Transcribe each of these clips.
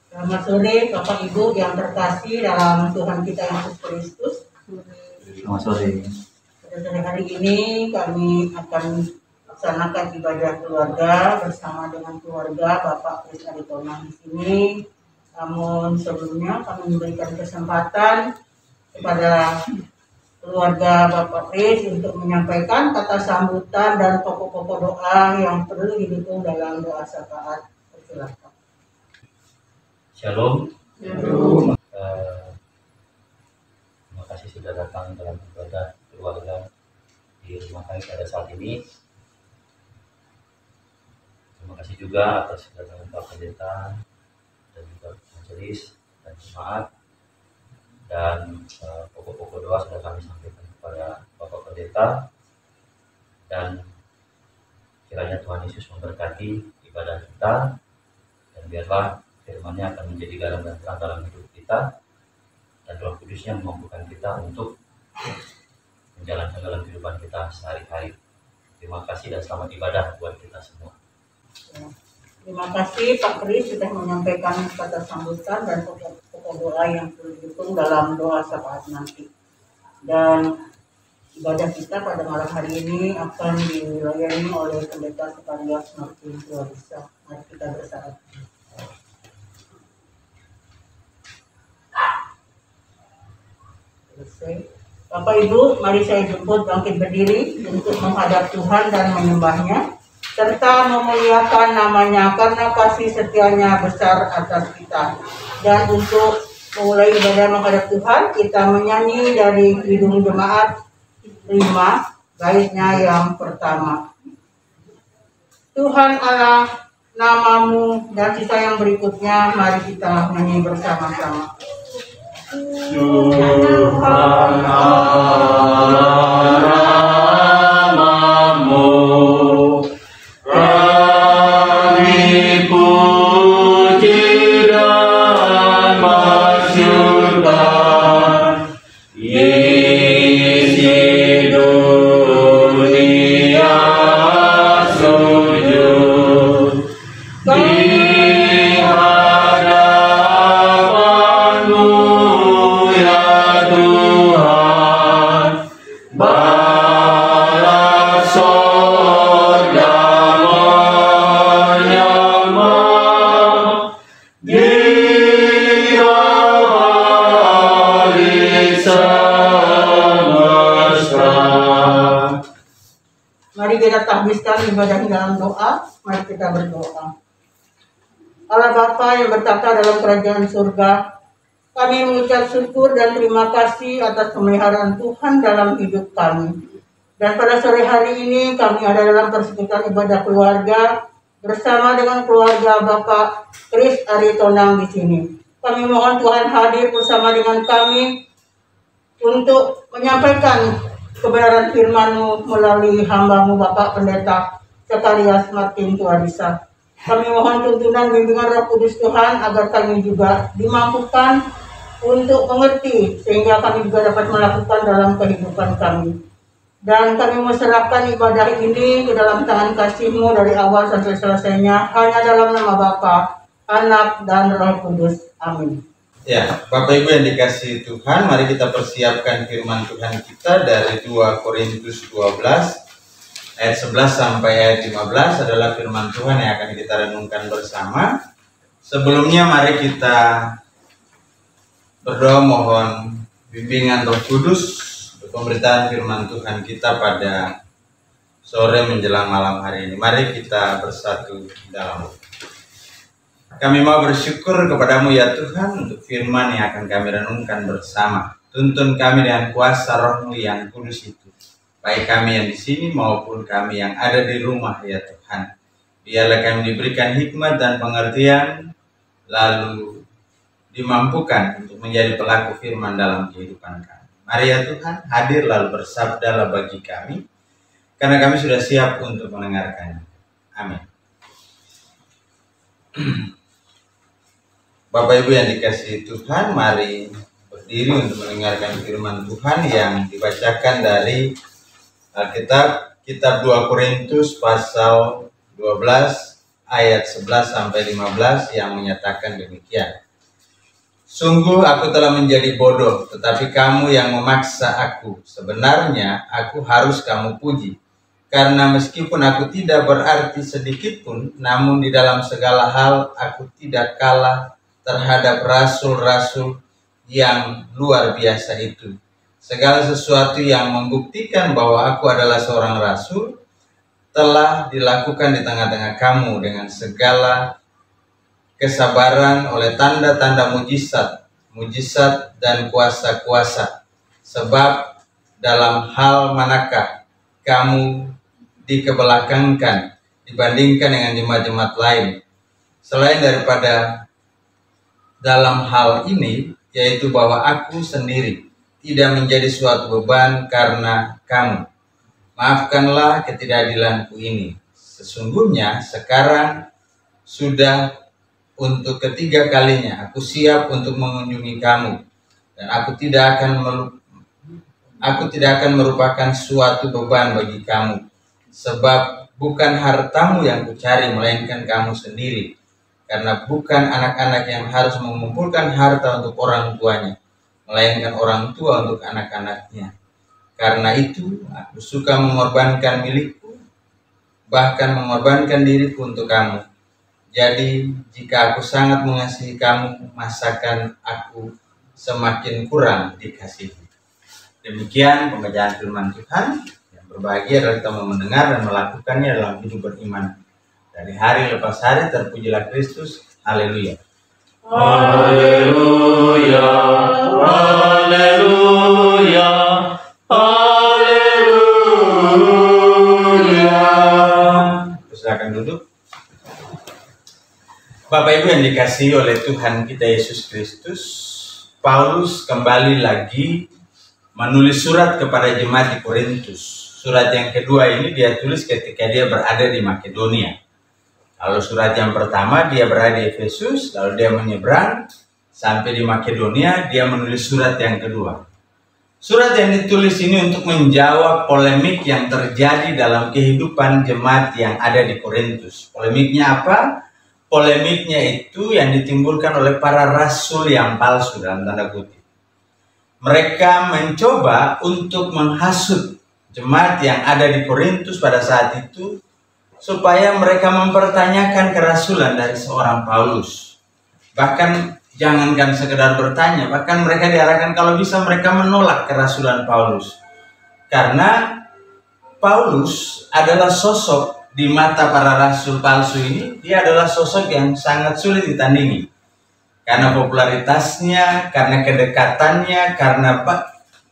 Selamat sore Bapak Ibu yang terkasih dalam Tuhan kita Yesus Kristus. Selamat sore. Pada sore hari ini kami akan laksanakan ibadah keluarga bersama dengan keluarga Bapak Kris Aritonang di sini. Namun sebelumnya kami memberikan kesempatan kepada keluarga Bapak Kris untuk menyampaikan kata sambutan dan pokok-pokok doa yang perlu didukung dalam doa syafaat. Silakan. Shalom. Shalom. Terima kasih sudah datang dalam ibadah keluarga di rumah kami pada saat ini. Terima kasih juga atas kedatangan Pak Pendeta dan juga majelis dan jemaat, dan pokok-pokok doa sudah kami sampaikan kepada Bapak Pendeta, dan kiranya Tuhan Yesus memberkati ibadah kita, dan biarlah firman-Nya akan menjadi garam dan terang dalam hidup kita, dan Roh Kudus-Nya memampukan kita untuk menjalankan dalam kehidupan kita sehari-hari. Terima kasih dan selamat ibadah buat kita semua. Terima kasih Pak Kris sudah menyampaikan kata sambutan dan pokok doa yang perlu didukung dalam doa syafaat nanti. Dan ibadah kita pada malam hari ini akan dilayani oleh Pendeta Sekalias Martin Tuarisa. Mari kita bersama. Bapak Ibu, mari saya jemput bangkit berdiri untuk menghadap Tuhan dan menyembahnya, serta memuliakan namanya karena kasih setianya besar atas kita. Dan untuk memulai ibadah menghadap Tuhan, kita menyanyi dari Kidung Jemaat 5, baitnya yang pertama. Tuhan Allah namamu, dan sisa yang berikutnya mari kita nyanyi bersama-sama. Tuhan Allah namamu, kami puji dan masyurkan, isi dunia sujud di hadapan-Mu ya Tuhan, balas sorga menyembah di balik semesta. Mari kita tahbiskan ibadah dalam doa. Mari kita berdoa. Allah Bapa yang bertata dalam kerajaan surga, kami mengucap syukur dan terima kasih atas pemeliharaan Tuhan dalam hidup kami. Dan pada sore hari ini kami ada dalam persekutuan ibadah keluarga bersama dengan keluarga Bapak Kris Aritonang di sini. Kami mohon Tuhan hadir bersama dengan kami untuk menyampaikan kebenaran firman-Mu melalui hamba-Mu Bapak Pendeta Sekalias Martin Tuarisa. Kami mohon tuntunan bimbingan Roh Kudus Tuhan agar kami juga dimampukan untuk mengerti sehingga kami juga dapat melakukan dalam kehidupan kami. Dan kami menserahkan ibadah ini ke dalam tangan kasih-Mu dari awal sampai selesainya, hanya dalam nama Bapa, Anak, dan Roh Kudus. Amin. Ya, Bapak Ibu yang dikasihi Tuhan, mari kita persiapkan firman Tuhan kita dari 2 Korintus 12 ayat 11 sampai ayat 15 adalah firman Tuhan yang akan kita renungkan bersama. Sebelumnya mari kita berdoa mohon bimbingan Roh Kudus untuk pemberitaan firman Tuhan kita pada sore menjelang malam hari ini. Mari kita bersatu dalam doa. Kami mau bersyukur kepadamu ya Tuhan untuk firman yang akan kami renungkan bersama. Tuntun kami dengan kuasa Roh-Mu yang kudus itu, baik kami yang di sini maupun kami yang ada di rumah ya Tuhan. Biarlah kami diberikan hikmat dan pengertian, lalu dimampukan untuk menjadi pelaku firman dalam kehidupan kami. Mari ya Tuhan, hadir lalu bersabdalah bagi kami, karena kami sudah siap untuk mendengarkannya. Amin. Bapak Ibu yang dikasihi Tuhan, mari berdiri untuk mendengarkan firman Tuhan yang dibacakan dari Alkitab, kitab 2 Korintus pasal 12 ayat 11 sampai 15 yang menyatakan demikian. Sungguh aku telah menjadi bodoh, tetapi kamu yang memaksa aku. Sebenarnya aku harus kamu puji. Karena meskipun aku tidak berarti sedikit pun, namun di dalam segala hal aku tidak kalah terhadap rasul-rasul yang luar biasa itu. Segala sesuatu yang membuktikan bahwa aku adalah seorang rasul telah dilakukan di tengah-tengah kamu dengan segala kesabaran oleh tanda-tanda mujizat dan kuasa-kuasa. Sebab dalam hal manakah kamu dikebelakangkan dibandingkan dengan jemaat-jemaat lain, selain daripada dalam hal ini, yaitu bahwa aku sendiri tidak menjadi suatu beban karena kamu. Maafkanlah ketidakadilanku ini. Sesungguhnya sekarang sudah untuk ketiga kalinya aku siap untuk mengunjungi kamu, dan aku tidak akan merupakan suatu beban bagi kamu, sebab bukan hartamu yang kucari, melainkan kamu sendiri. Karena bukan anak-anak yang harus mengumpulkan harta untuk orang tuanya, melainkan orang tua untuk anak-anaknya. Karena itu aku suka mengorbankan milikku, bahkan mengorbankan diriku untuk kamu. Jadi jika aku sangat mengasihi kamu, masakan aku semakin kurang dikasihi. Demikian pembacaan firman Tuhan. Yang berbahagia adalah kita mendengar dan melakukannya dalam hidup beriman. Dari hari lepas hari terpujilah Kristus. Haleluya. Haleluya, haleluya, haleluya. Silakan duduk. Bapak Ibu yang dikasihi oleh Tuhan kita Yesus Kristus, Paulus kembali lagi menulis surat kepada jemaat di Korintus. Surat yang kedua ini dia tulis ketika dia berada di Makedonia. Kalau surat yang pertama dia berada di Efesus, lalu dia menyeberang sampai di Makedonia, dia menulis surat yang kedua. Surat yang ditulis ini untuk menjawab polemik yang terjadi dalam kehidupan jemaat yang ada di Korintus. Polemiknya apa? Polemiknya itu yang ditimbulkan oleh para rasul yang palsu dalam tanda kutip. Mereka mencoba untuk menghasut jemaat yang ada di Korintus pada saat itu, supaya mereka mempertanyakan kerasulan dari seorang Paulus. Bahkan jangankan sekedar bertanya, bahkan mereka diarahkan kalau bisa mereka menolak kerasulan Paulus. Karena Paulus adalah sosok di mata para rasul palsu ini, dia adalah sosok yang sangat sulit ditandingi. Karena popularitasnya, karena kedekatannya, karena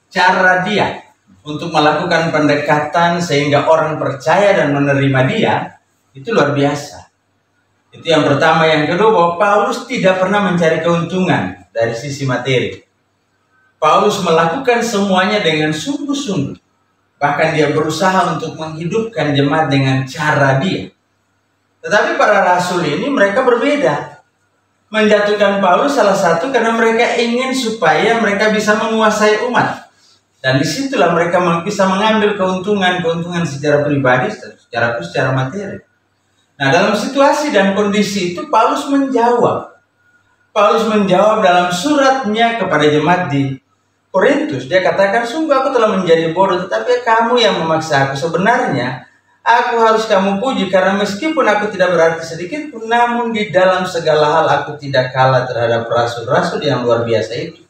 cara dia untuk melakukan pendekatan sehingga orang percaya dan menerima dia, itu luar biasa. Itu yang pertama. Yang kedua, bahwa Paulus tidak pernah mencari keuntungan dari sisi materi. Paulus melakukan semuanya dengan sungguh-sungguh. Bahkan dia berusaha untuk menghidupkan jemaat dengan cara dia. Tetapi para rasul ini mereka berbeda. Menjatuhkan Paulus salah satu karena mereka ingin supaya mereka bisa menguasai umat. Dan disitulah mereka bisa mengambil keuntungan secara pribadi, secara materi. Nah, dalam situasi dan kondisi itu Paulus menjawab. Paulus menjawab dalam suratnya kepada jemaat di Korintus. Dia katakan, sungguh aku telah menjadi bodoh, tetapi kamu yang memaksa aku. Sebenarnya aku harus kamu puji, karena meskipun aku tidak berarti sedikit pun, namun di dalam segala hal aku tidak kalah terhadap rasul-rasul yang luar biasa itu.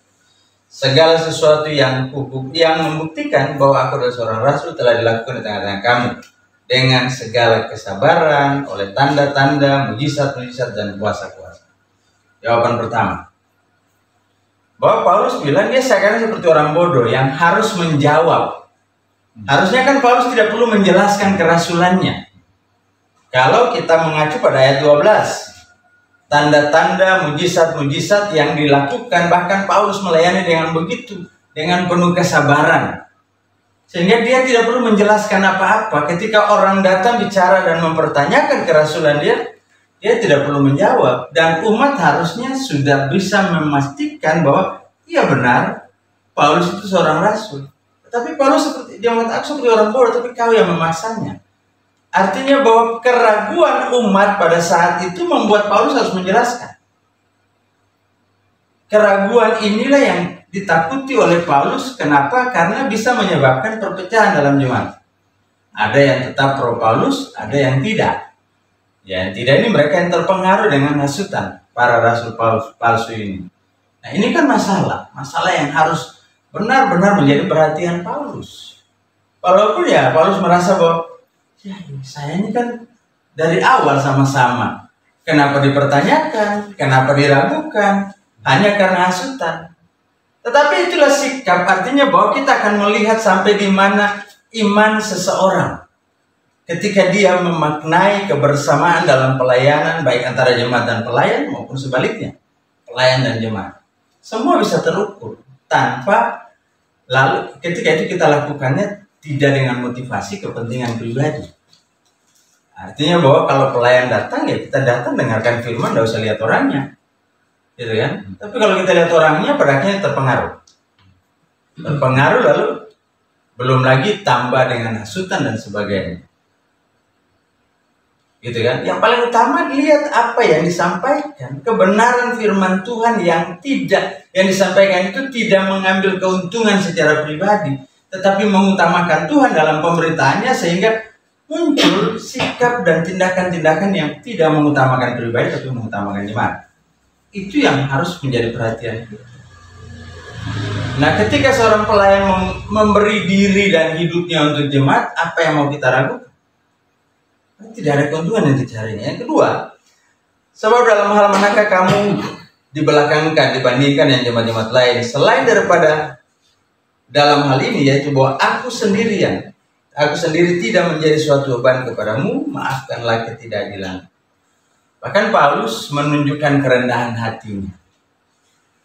Segala sesuatu yang membuktikan bahwa aku adalah seorang rasul telah dilakukan di tengah-tengah kamu dengan segala kesabaran oleh tanda-tanda, mujizat-mujizat dan kuasa-kuasa. Jawaban pertama, bahwa Paulus bilang dia seakan seperti orang bodoh yang harus menjawab. Harusnya kan Paulus tidak perlu menjelaskan kerasulannya. Kalau kita mengacu pada ayat 12, tanda-tanda, mujizat-mujizat yang dilakukan, bahkan Paulus melayani dengan begitu, dengan penuh kesabaran. Sehingga dia tidak perlu menjelaskan apa-apa. Ketika orang datang bicara dan mempertanyakan kerasulan dia tidak perlu menjawab. Dan umat harusnya sudah bisa memastikan bahwa iya benar, Paulus itu seorang rasul. Tetapi Paulus dia mengatakan, aku seperti orang bodoh, tapi kau yang memaksanya. Artinya bahwa keraguan umat pada saat itu membuat Paulus harus menjelaskan. Keraguan inilah yang ditakuti oleh Paulus. Kenapa? Karena bisa menyebabkan perpecahan dalam jemaat. Ada yang tetap pro Paulus, ada yang tidak. Ya, yang tidak ini mereka yang terpengaruh dengan hasutan para rasul palsu ini. Nah, ini kan masalah yang harus benar-benar menjadi perhatian Paulus. Walaupun ya Paulus merasa bahwa ya, saya ini kan dari awal sama-sama. Kenapa dipertanyakan? Kenapa diragukan? Hanya karena hasutan. Tetapi itulah sikap, artinya bahwa kita akan melihat sampai di mana iman seseorang. Ketika dia memaknai kebersamaan dalam pelayanan, baik antara jemaat dan pelayan maupun sebaliknya, pelayan dan jemaat. Semua bisa terukur tanpa lalu ketika itu kita lakukannya tidak dengan motivasi kepentingan pribadi. Artinya bahwa kalau pelayan datang ya kita datang dengarkan firman, tidak usah lihat orangnya. Gitu kan? Tapi kalau kita lihat orangnya, pada akhirnya terpengaruh lalu belum lagi tambah dengan hasutan dan sebagainya. Gitu kan? Yang paling utama lihat apa yang disampaikan, kebenaran firman Tuhan yang disampaikan itu tidak mengambil keuntungan secara pribadi, tetapi mengutamakan Tuhan dalam pemberitaannya sehingga muncul sikap dan tindakan-tindakan yang tidak mengutamakan pribadi tapi mengutamakan jemaat. Itu yang harus menjadi perhatian kita. Nah, ketika seorang pelayan memberi diri dan hidupnya untuk jemaat, apa yang mau kita ragukan? Tidak ada keuntungan yang dicarinya. Yang kedua, sebab dalam hal manakah kamu dibelakangkan dibandingkan yang jemaat-jemaat lain, selain daripada dalam hal ini, yaitu bahwa aku sendiri tidak menjadi suatu beban kepadamu, maafkanlah ketidakadilan. Bahkan Paulus menunjukkan kerendahan hatinya.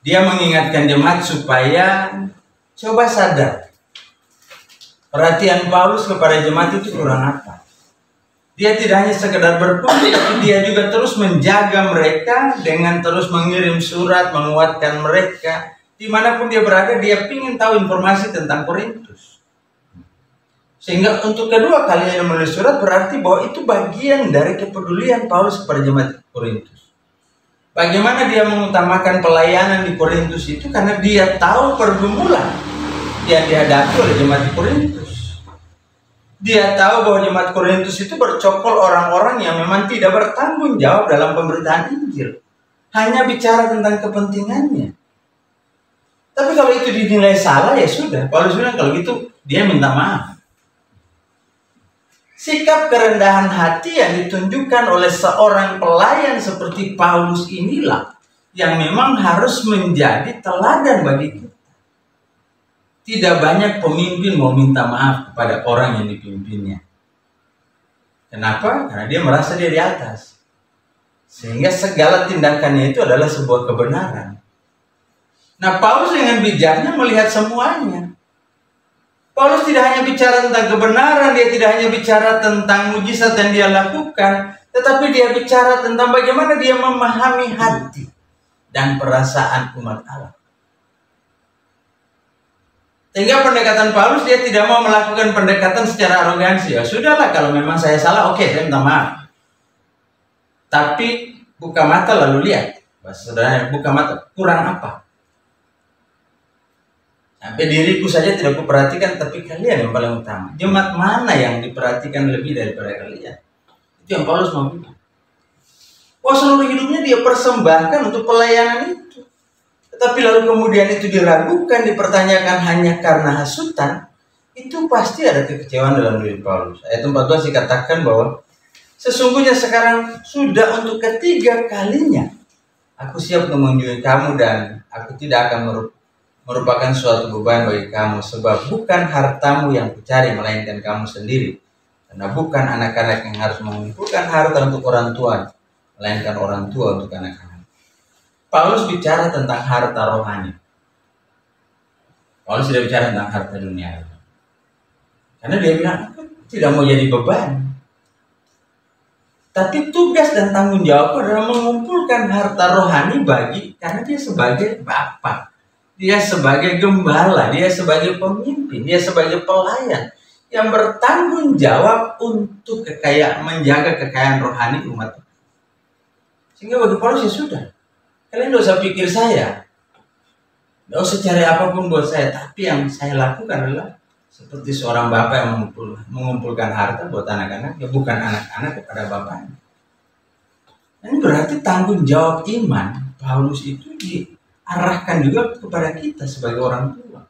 Dia mengingatkan jemaat supaya coba sadar. Perhatian Paulus kepada jemaat itu kurang apa. Dia tidak hanya sekedar berkunjung, tapi dia juga terus menjaga mereka dengan terus mengirim surat, menguatkan mereka. Dimanapun dia berada, dia ingin tahu informasi tentang Korintus. Sehingga untuk kedua kalinya menulis surat berarti bahwa itu bagian dari kepedulian Paulus kepada jemaat Korintus. Bagaimana dia mengutamakan pelayanan di Korintus itu karena dia tahu pergumulan yang dihadapi oleh jemaat Korintus. Dia tahu bahwa jemaat Korintus itu bercokol orang-orang yang memang tidak bertanggung jawab dalam pemberitaan Injil. Hanya bicara tentang kepentingannya. Tapi kalau itu dinilai salah ya sudah. Paulus bilang kalau gitu dia minta maaf. Sikap kerendahan hati yang ditunjukkan oleh seorang pelayan seperti Paulus inilah yang memang harus menjadi teladan bagi kita. Tidak banyak pemimpin mau minta maaf kepada orang yang dipimpinnya. Kenapa? Karena dia merasa dia di atas. Sehingga segala tindakannya itu adalah sebuah kebenaran. Nah, Paulus dengan bijaknya melihat semuanya. Paulus tidak hanya bicara tentang kebenaran, dia tidak hanya bicara tentang mujizat yang dia lakukan, tetapi dia bicara tentang bagaimana dia memahami hati dan perasaan umat Allah. Sehingga pendekatan Paulus, dia tidak mau melakukan pendekatan secara arogansi. Ya sudahlah, kalau memang saya salah, oke, saya minta maaf. Tapi buka mata lalu lihat. Bahasa saudaranya, buka mata, kurang apa? Sampai diriku saja tidak kuperhatikan, tapi kalian yang paling utama. Jemaat mana yang diperhatikan lebih daripada kalian? Itu yang Paulus mau bilang. Oh, seluruh hidupnya dia persembahkan untuk pelayanan itu. Tetapi lalu kemudian itu diragukan, dipertanyakan hanya karena hasutan. Itu pasti ada kekecewaan dalam diri Paulus. Ayat 14 dikatakan bahwa sesungguhnya sekarang sudah untuk ketiga kalinya aku siap mengunjungi kamu dan aku tidak akan merupakan suatu beban bagi kamu, sebab bukan hartamu yang kucari melainkan kamu sendiri, karena bukan anak-anak yang harus mengumpulkan harta untuk orang tua, melainkan orang tua untuk anak-anak. Paulus bicara tentang harta rohani. Paulus tidak bicara tentang harta dunia, karena dia bilang aku tidak mau jadi beban, tapi tugas dan tanggung jawab adalah mengumpulkan harta rohani karena dia sebagai bapak. Dia sebagai gembala, dia sebagai pemimpin, dia sebagai pelayan yang bertanggung jawab untuk menjaga kekayaan rohani umat. Sehingga bagi Paulus ya sudah, kalian tidak usah pikir saya, tidak usah cari apapun buat saya, tapi yang saya lakukan adalah seperti seorang bapak yang mengumpulkan harta buat anak-anak, ya bukan anak-anak kepada bapaknya. Ini berarti tanggung jawab iman Paulus itu diarahkan juga kepada kita sebagai orang tua.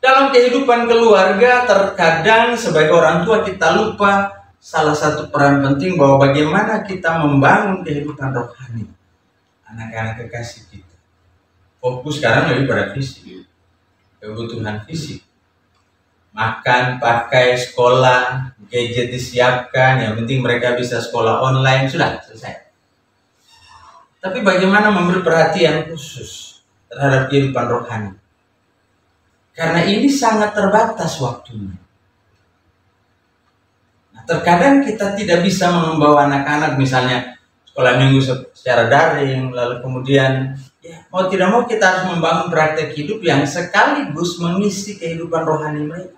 Dalam kehidupan keluarga, terkadang sebagai orang tua kita lupa salah satu peran penting bahwa bagaimana kita membangun kehidupan rohani anak-anak kekasih kita. Fokus sekarang lebih pada fisik, kebutuhan fisik. Makan, pakai, sekolah, gadget disiapkan, yang penting mereka bisa sekolah online, sudah selesai. Tapi bagaimana memberi perhatian khusus terhadap kehidupan rohani? Karena ini sangat terbatas waktunya. Nah, terkadang kita tidak bisa membawa anak-anak misalnya sekolah minggu secara daring, lalu kemudian mau tidak mau kita harus membangun praktek hidup yang sekaligus mengisi kehidupan rohani mereka.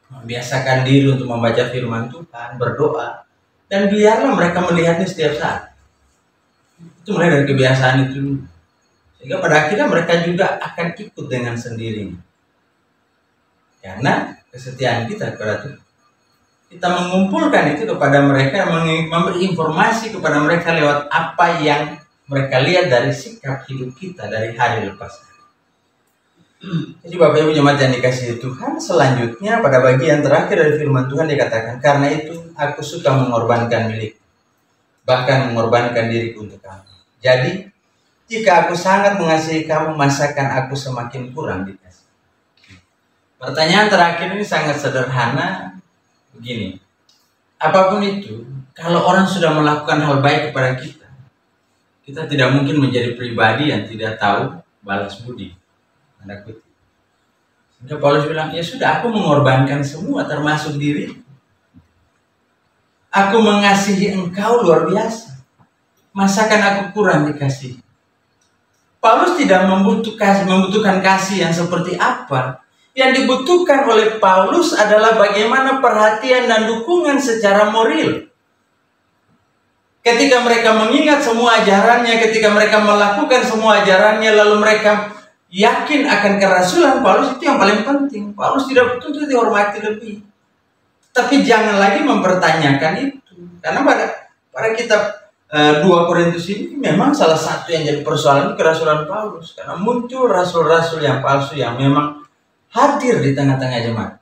Membiasakan diri untuk membaca firman Tuhan, berdoa, dan biarlah mereka melihatnya setiap saat. Itu mulai dari kebiasaan itu. Sehingga pada akhirnya mereka juga akan ikut dengan sendirinya. Karena kesetiaan kita kepada Tuhan. Kita mengumpulkan itu kepada mereka, memberi informasi kepada mereka lewat apa yang mereka lihat dari sikap hidup kita dari hari lepas hari. Jadi Bapak Ibu jemaat yang dikasihi Tuhan, selanjutnya pada bagian terakhir dari firman Tuhan dikatakan, karena itu aku suka mengorbankan milik, bahkan mengorbankan diriku untuk kamu. Jadi jika aku sangat mengasihi kamu, masakan aku semakin kurang dikasih? Pertanyaan terakhir ini sangat sederhana, begini, apapun itu, kalau orang sudah melakukan hal baik kepada kita, kita tidak mungkin menjadi pribadi yang tidak tahu balas budi. Sehingga Paulus bilang, ya sudah, aku mengorbankan semua termasuk diri. Aku mengasihi engkau luar biasa. Masakan aku kurang dikasih? Paulus tidak membutuhkan kasih yang seperti apa. Yang dibutuhkan oleh Paulus adalah bagaimana perhatian dan dukungan secara moral. Ketika mereka mengingat semua ajarannya, ketika mereka melakukan semua ajarannya, lalu mereka yakin akan kerasulan Paulus, itu yang paling penting. Paulus tidak butuh dihormati lebih. Tapi jangan lagi mempertanyakan itu. Karena pada kitab 2 Korintus ini memang salah satu yang jadi persoalan kerasulan Paulus. Karena muncul rasul-rasul yang palsu yang memang hadir di tengah-tengah jemaat.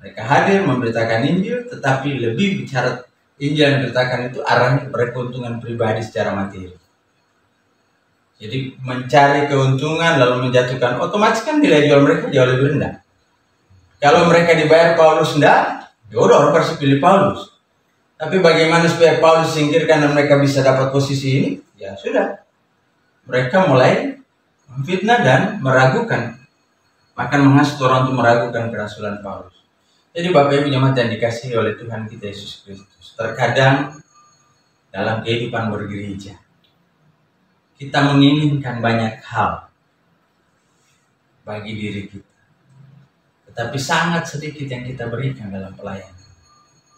Mereka hadir memberitakan Injil, tetapi lebih bicara Injil yang diberitakan itu arahnya kepada keuntungan pribadi secara materi. Jadi mencari keuntungan lalu menjatuhkan, otomatis kan nilai jual mereka jauh lebih rendah. Kalau mereka dibayar Paulus enggak, ya udah orang pasti pilih Paulus. Tapi bagaimana supaya Paulus singkirkan dan mereka bisa dapat posisi ini? Ya sudah, mereka mulai memfitnah dan meragukan, bahkan menghasut orang untuk meragukan kerasulan Paulus. Jadi Bapak Ibu jemaat yang dikasihi oleh Tuhan kita Yesus Kristus, terkadang dalam kehidupan bergereja kita menginginkan banyak hal bagi diri kita, tetapi sangat sedikit yang kita berikan dalam pelayanan.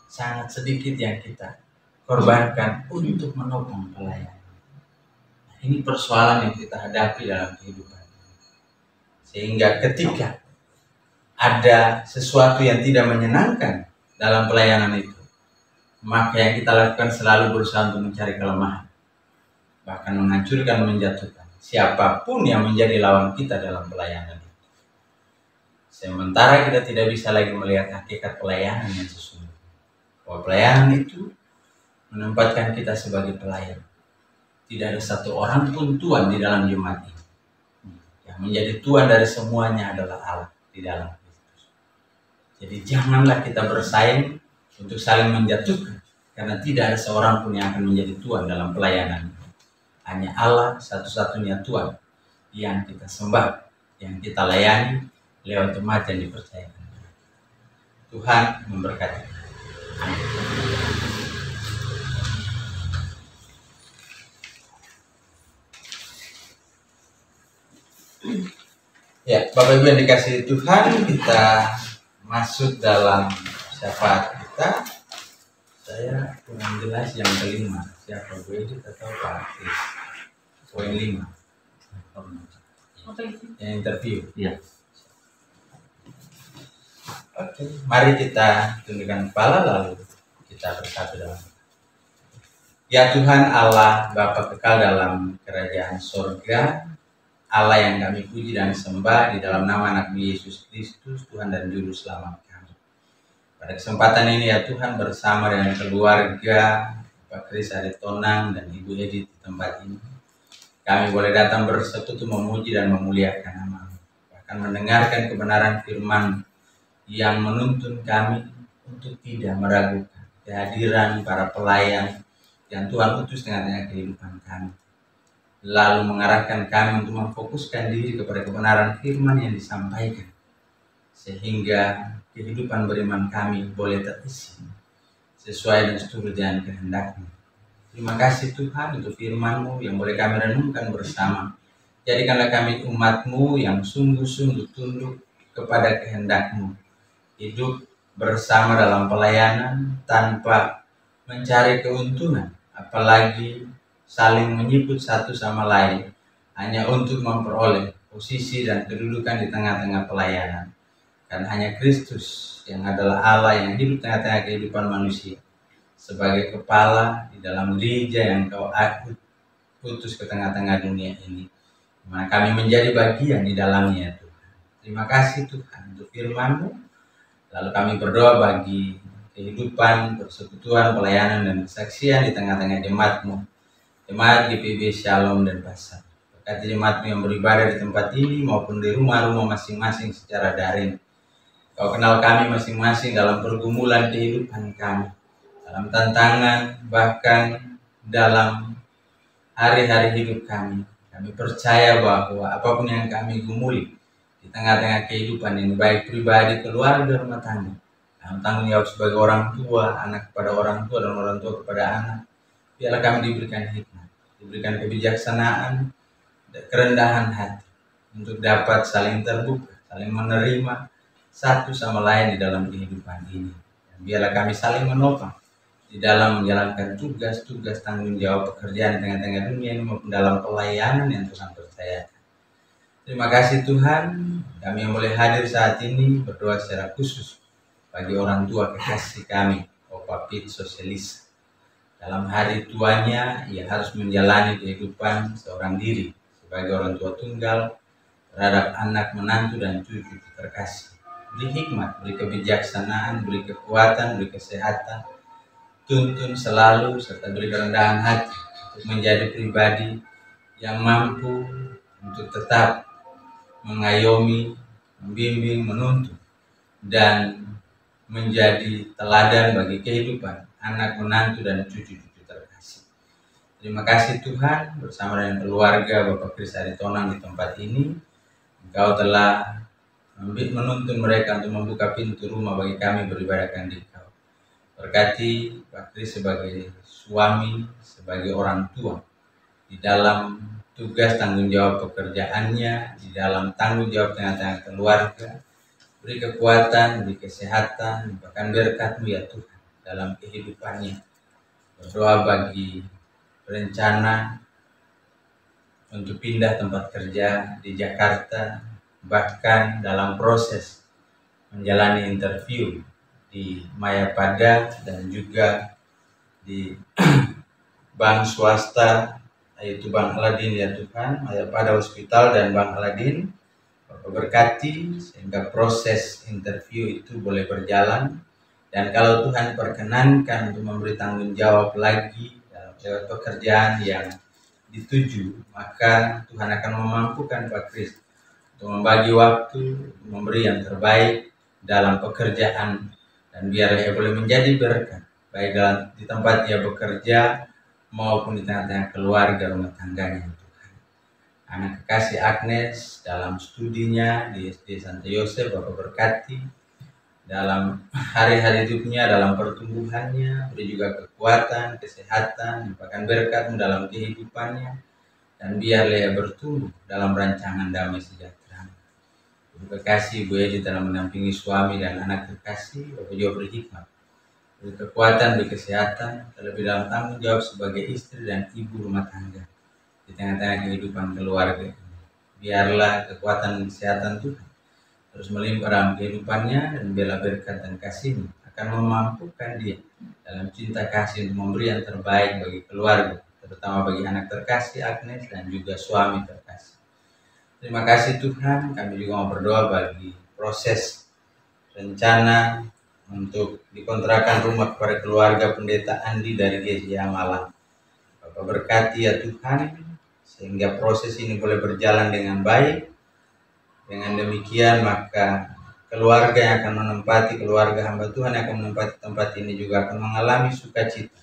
Sangat sedikit yang kita korbankan untuk menopang pelayanan. Nah, ini persoalan yang kita hadapi dalam kehidupan. Sehingga ketika ada sesuatu yang tidak menyenangkan dalam pelayanan itu, maka yang kita lakukan selalu berusaha untuk mencari kelemahan, bahkan menghancurkan, menjatuhkan siapapun yang menjadi lawan kita dalam pelayanan itu. Sementara kita tidak bisa lagi melihat hakikat pelayanan yang sesungguhnya, bahwa pelayanan itu menempatkan kita sebagai pelayan. Tidak ada satu orang pun tuan di dalam jemaat ini. Yang menjadi tuan dari semuanya adalah Allah di dalam Kristus. Jadi janganlah kita bersaing untuk saling menjatuhkan, karena tidak ada seorang pun yang akan menjadi tuan dalam pelayanan. Hanya Allah satu-satunya Tuhan yang kita sembah, yang kita layani lewat jemaat yang dipercayakan. Tuhan memberkati. Amin. Ya, Bapak Ibu yang dikasihi Tuhan, kita masuk dalam syafaat kita, saya kurang jelas yang kelima, siapa Bu Edith atau Pak Kris? Poin 5 yang interview. Iya. Oke, mari kita tundukkan kepala lalu kita bersatu dalam. Ya Tuhan Allah Bapa kekal dalam kerajaan sorga, Allah yang kami puji dan sembah di dalam nama anak Yesus Kristus, Tuhan dan Juru Selamat kami. Pada kesempatan ini ya Tuhan, bersama dengan keluarga Pak Kris Aritonang dan Ibu Edith di tempat ini, kami boleh datang bersekutu memuji dan memuliakan nama-Mu, bahkan mendengarkan kebenaran firman yang menuntun kami untuk tidak meragukan kehadiran para pelayan yang Tuhan utus tengah-tengah kehidupan kami, lalu mengarahkan kami untuk memfokuskan diri kepada kebenaran firman yang disampaikan, sehingga kehidupan beriman kami boleh terisi sesuai dan seturut dengan kehendak-Mu. Terima kasih Tuhan untuk firman-Mu yang boleh kami renungkan bersama. Jadikanlah kami umat-Mu yang sungguh-sungguh tunduk kepada kehendak-Mu, hidup bersama dalam pelayanan tanpa mencari keuntungan, apalagi saling menyebut satu sama lain hanya untuk memperoleh posisi dan kedudukan di tengah-tengah pelayanan. Dan hanya Kristus yang adalah Allah yang hidup tengah-tengah kehidupan manusia sebagai kepala di dalam gereja yang Kau utus ke tengah-tengah dunia ini, di mana kami menjadi bagian di dalamnya Tuhan. Terima kasih Tuhan untuk firman-Mu. Lalu kami berdoa bagi kehidupan, persekutuan, pelayanan, dan kesaksian di tengah-tengah jemaat-Mu, jemaat GPB Shalom dan Pasar. Berkati jemaat-Mu yang beribadah di tempat ini maupun di rumah-rumah masing-masing secara daring. Kau kenal kami masing-masing dalam pergumulan kehidupan kami, dalam tantangan, bahkan dalam hari-hari hidup kami. Kami percaya bahwa apapun yang kami gumuli di tengah-tengah kehidupan ini, baik pribadi, keluarga, rumah tangga, dalam tanggung jawab sebagai orang tua, anak kepada orang tua, dan orang tua kepada anak, biarlah kami diberikan hikmat, diberikan kebijaksanaan, dan kerendahan hati untuk dapat saling terbuka, saling menerima satu sama lain di dalam kehidupan ini. Dan biarlah kami saling menopang di dalam menjalankan tugas-tugas tanggung jawab pekerjaan di tengah-tengah dunia ini maupun dalam pelayanan yang Tuhan percayakan. Terima kasih Tuhan, kami yang boleh hadir saat ini berdoa secara khusus bagi orang tua kekasih kami, Opa Pit Sosialis. Dalam hari tuanya, ia harus menjalani kehidupan seorang diri sebagai orang tua tunggal terhadap anak, menantu, dan cucu terkasih. Beri hikmat, beri kebijaksanaan, beri kekuatan, beri kesehatan, tuntun selalu, serta beri kerendahan hati untuk menjadi pribadi yang mampu untuk tetap mengayomi, membimbing, menuntun, dan menjadi teladan bagi kehidupan anak, menantu, dan cucu-cucu terkasih. Terima kasih Tuhan, bersama dengan keluarga Bapak Kris Aritonang di tempat ini, Engkau telah menuntun mereka untuk membuka pintu rumah bagi kami beribadahkan di Kau. Berkati Pak Kris sebagai suami, sebagai orang tua, di dalam tugas tanggung jawab pekerjaannya, di dalam tanggung jawab tengah-tengah keluarga. Beri kekuatan, beri kesehatan, bahkan berkat-Mu ya Tuhan dalam kehidupannya. Berdoa bagi rencana untuk pindah tempat kerja di Jakarta, bahkan dalam proses menjalani interview di Mayapada dan juga di bank swasta, yaitu Bank Aladin ya Tuhan, Mayapada Hospital dan Bank Aladin. Bapak berkati sehingga proses interview itu boleh berjalan, dan kalau Tuhan perkenankan untuk memberi tanggung jawab lagi dalam pekerjaan yang dituju, maka Tuhan akan memampukan Pak Kris untuk membagi waktu, memberi yang terbaik dalam pekerjaan, dan biar ia boleh menjadi berkat baik dalam di tempat ia bekerja maupun di tengah-tengah keluarga rumah tangganya Tuhan. Anak kekasih Agnes dalam studinya di SD Santo Yosef, Bapak berkati dalam hari-hari hidupnya, dalam pertumbuhannya, beri juga kekuatan, kesehatan, bahkan berkat dalam kehidupannya, dan biarlah ia bertumbuh dalam rancangan damai sejahtera. Kekasih Ibu Edi dalam menampingi suami dan anak terkasih, Bapak juga beri hikmat, beri kekuatan, beri kesehatan, terlebih dalam tanggung jawab sebagai istri dan ibu rumah tangga di tengah-tengah kehidupan keluarga. Biarlah kekuatan dan kesehatan Tuhan terus melimpah dalam kehidupannya, dan biarlah berkat dan kasih-Mu akan memampukan dia dalam cinta kasih untuk memberi yang terbaik bagi keluarga, terutama bagi anak terkasih Agnes dan juga suami terkasih. Terima kasih Tuhan, kami juga mau berdoa bagi proses rencana untuk dikontrakan rumah kepada keluarga Pendeta Andi dari GCA Malang. Bapak berkati ya Tuhan, sehingga proses ini boleh berjalan dengan baik. Dengan demikian maka keluarga yang akan menempati, keluarga hamba Tuhan yang akan menempati tempat ini juga akan mengalami sukacita.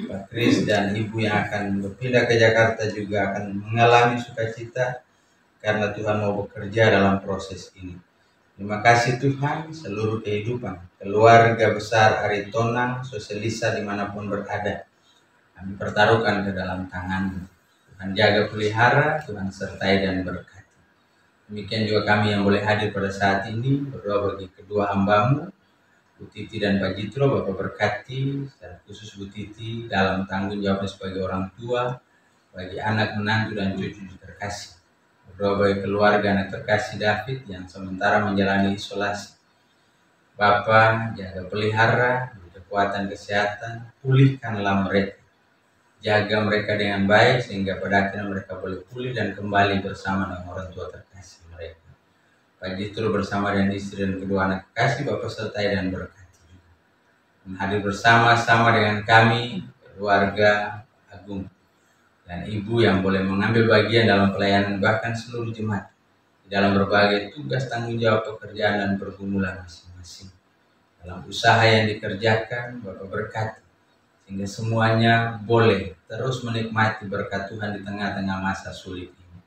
Pak Kris dan Ibu yang akan berpindah ke Jakarta juga akan mengalami sukacita, karena Tuhan mau bekerja dalam proses ini. Terima kasih Tuhan, seluruh kehidupan keluarga besar Aritonang, Sosialisa dimanapun berada, kami pertaruhkan ke dalam tangan-Mu. Tuhan jaga pelihara, Tuhan sertai dan berkati. Demikian juga kami yang boleh hadir pada saat ini, berdoa bagi kedua hamba-Mu, Bu Titi dan Pak Jitro. Bapak berkati, secara khusus Bu Titi dalam tanggung jawabnya sebagai orang tua, bagi anak, menantu, dan cucu terkasih. Berdoa bagi keluarga anak terkasih David yang sementara menjalani isolasi. Bapa, jaga pelihara, beri kekuatan kesehatan, pulihkanlah mereka. Jaga mereka dengan baik sehingga pada akhirnya mereka boleh pulih dan kembali bersama dengan orang tua terkasih mereka. Pak Jitro bersama dengan istri dan kedua anak terkasih, Bapak sertai dan berkati juga. Dan hadir bersama-sama dengan kami, keluarga Agung dan Ibu yang boleh mengambil bagian dalam pelayanan, bahkan seluruh jemaat di dalam berbagai tugas, tanggung jawab, pekerjaan dan pergumulan masing-masing. Dalam usaha yang dikerjakan, Bapak berkati sehingga semuanya boleh terus menikmati berkat Tuhan di tengah-tengah masa sulit ini.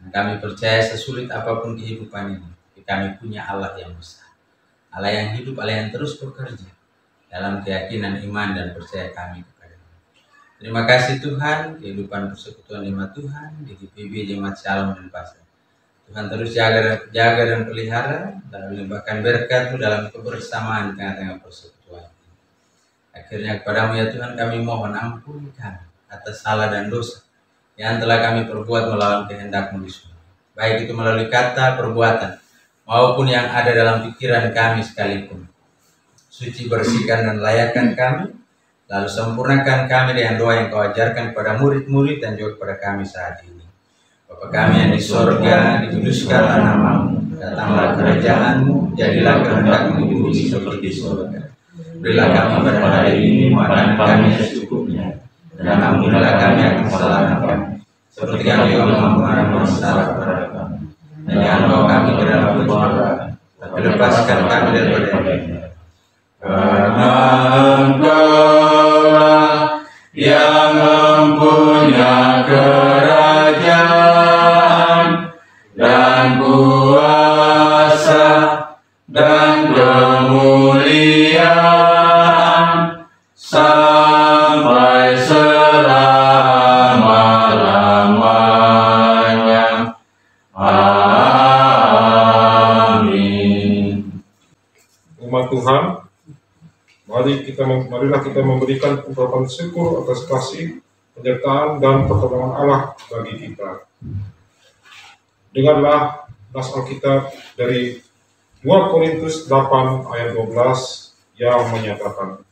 Dan kami percaya sesulit apapun kehidupan ini, kami punya Allah yang besar, Allah yang hidup, Allah yang terus bekerja dalam keyakinan, iman dan percaya kami. Terima kasih Tuhan, kehidupan persekutuan jemaat Tuhan di GPB Jemaat Shalom dan Pasar. Tuhan terus jaga dan pelihara, dan limpahkan berkat-Mu dalam kebersamaan tengah-tengah persekutuan. Akhirnya kepadamu ya Tuhan kami mohon, ampuni kami atas salah dan dosa yang telah kami perbuat melawan kehendak-Mu di surga. Baik itu melalui kata, perbuatan, maupun yang ada dalam pikiran kami sekalipun. Suci, bersihkan dan layakkan kami, lalu sempurnakan kami dengan doa yang Kau ajarkan kepada murid-murid dan juga kepada kami saat ini. Bapa kami yang di sorga, dikuduskanlah nama-Mu, datanglah kerajaan-Mu, jadilah kehendak-Mu di bumi seperti di sorga. Berilah kami pada hari ini makanan kami secukupnya, dan ampunilah kami akan kesalahan kami, seperti kami juga mengampuni orang bersalah kepada kami. Dan jangan bawa kami ke dalam pencobaan, tapi lepaskan kami daripada yang jahat. Karena Engkaulah yang mempunyai kerajaan dan kuasa dan kemuliaan sampai selama-lamanya. Amin. Umat Tuhan, marilah kita memberikan ungkapan syukur atas kasih, penyertaan dan pertolongan Allah bagi kita. Dengarlah nas Alkitab dari 2 Korintus 8 ayat 12 yang menyatakan,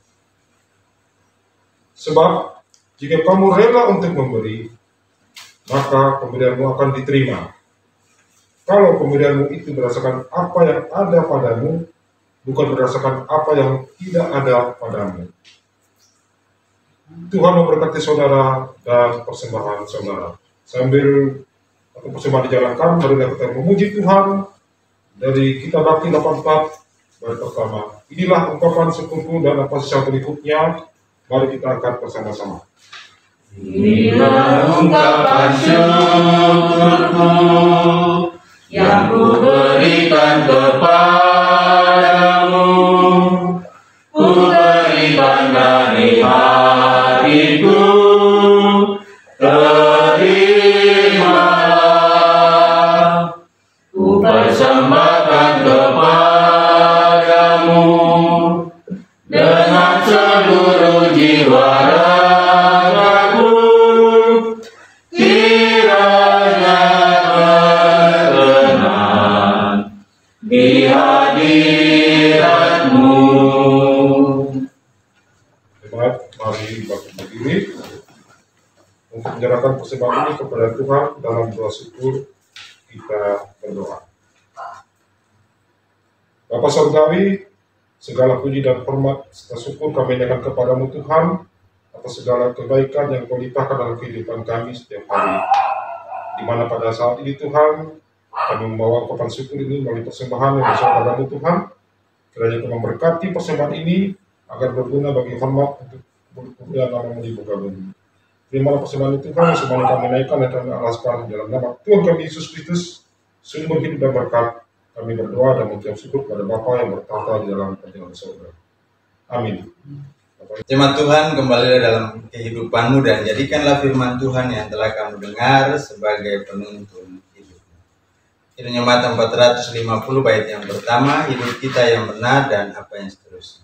sebab jika kamu rela untuk memberi, maka pemberianmu akan diterima. Kalau pemberianmu itu berdasarkan apa yang ada padamu, bukan berdasarkan apa yang tidak ada padamu. Tuhan memberkati saudara dan persembahan saudara. Sambil persembahan dijalankan, marilah kita memuji Tuhan dari Kitab Bakti 84 bait pertama. Inilah ungkapan syukurku dan apa yang berikutnya. Mari kita angkat bersama-sama. Inilah ungkapan syukurku yang ku berikan kepadamu, ku berikan dari hatiku, terimalah, ku persembahkan kiranya berkenan di hadirat-Mu. Jemaat, mari bangkit berdiri untuk menyerahkan persembahan ini kepada Tuhan. Dalam doa syukur kita berdoa. Bapa Surgawi, segala puji dan hormat serta syukur kami nyatakan kepadamu Tuhan atas segala kebaikan yang Kau limpahkan dalam kehidupan kami setiap hari. Di mana pada saat ini Tuhan, kami membawa ungkapan syukur ini melalui persembahan yang berasal padamu Tuhan. Kiranya Kau memberkati persembahan ini agar berguna bagi hormat untuk kemuliaan nama-Mu di muka bumi. Terimalah persembahan itu Tuhan, semuanya kami naikkan dan kami alaskan dalam nama Tuhan kami Yesus Kristus, sumber hidup dan berkat. Kami berdoa dan mengucap syukur kepada Bapa yang bertahta di dalam kerajaan surga. Amin. Jemaat Tuhan, kembalilah dalam kehidupanmu dan jadikanlah firman Tuhan yang telah kamu dengar sebagai penuntun hidupmu. Kiranya Mazmur 450 bait yang pertama, hidup kita yang benar dan apa yang seterusnya.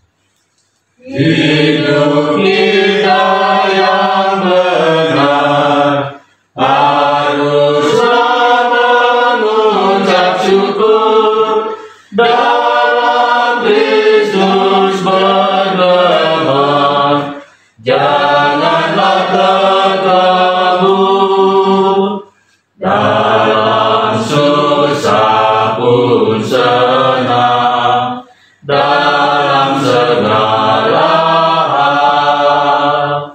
Hidup kita yang benar haruslah mengucap syukur, dalam Kristus berlemah, janganlah terkabur, dalam susah pun senang, dalam segala hal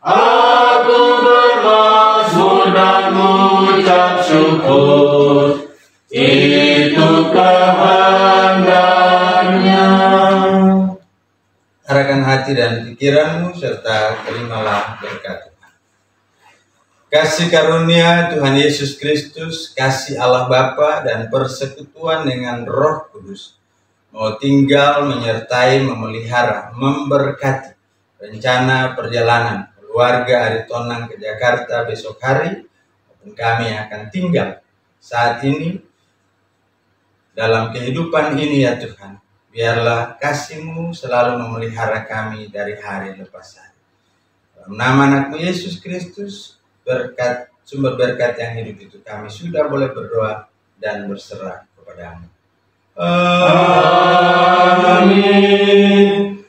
aku bermazmur dan mengucap syukur, itu kehendaknya. Arahkan hati dan pikiranmu serta terimalah berkat Tuhan. Kasih karunia Tuhan Yesus Kristus, kasih Allah Bapa dan persekutuan dengan Roh Kudus mau tinggal, menyertai, memelihara, memberkati rencana perjalanan keluarga Aritonang ke Jakarta besok hari, maupun kami akan tinggal saat ini dalam kehidupan ini ya Tuhan. Biarlah kasih-Mu selalu memelihara kami dari hari lepas hari. Dalam nama Anak-Mu Yesus Kristus, berkat, sumber berkat yang hidup itu, kami sudah boleh berdoa dan berserah kepada-Mu. Amin.